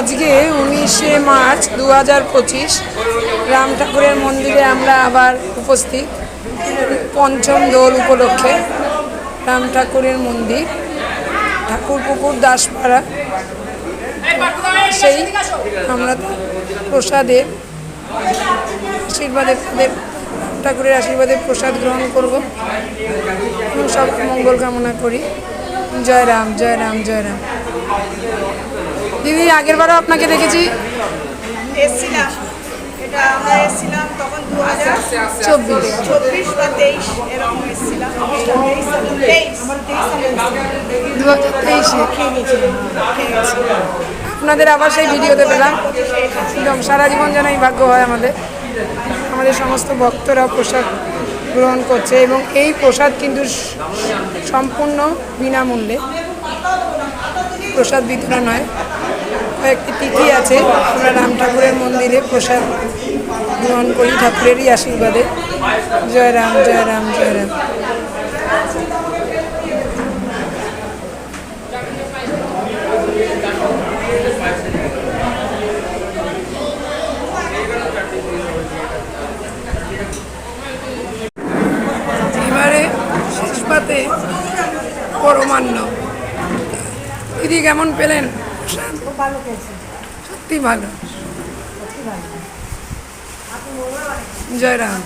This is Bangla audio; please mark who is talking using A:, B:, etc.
A: আজকে 19শে মার্চ 2025 রাম ঠাকুরের মন্দিরে আমরা আবার উপস্থিত। পঞ্চম দোল উপলক্ষে রাম ঠাকুরের মন্দির ঠাকুরপুকুর দাসপাড়া। সেই আমরা প্রসাদের আশীর্বাদে ঠাকুরের আশীর্বাদে প্রসাদ গ্রহণ করব এবং সব মঙ্গল কামনা করি। জয় রাম, জয় রাম, জয় রাম। দিদি, আগের বারও আপনাকে দেখেছি,
B: এসেছিলাম। এটা আমরা এসেছিলাম তখন
A: 2024
B: বা 23 এরকম এসেছিলাম।
A: 2023 আপনাদের আবার সেই ভিডিওতে পেলাম। একদম সারা জীবন যেন এই ভাগ্য হয় আমাদের সমস্ত ভক্তরা প্রসাদ গ্রহণ করছে এবং এই প্রসাদ কিন্তু সম্পূর্ণ বিনামূল্যে প্রসাদ বিতরণ হয়। কয়েকটি তিথি আছে, আমরা রাম ঠাকুরের মন্দিরে প্রসাদ গ্রহণ করি ঠাকুরেরই আশীর্বাদে। জয় রাম, জয় রাম, জয় রাম। এবারে শেষ পাতে পরমান্ন। দিদি, কেমন পেলেন? সত্যি ভালো। জয় রাম।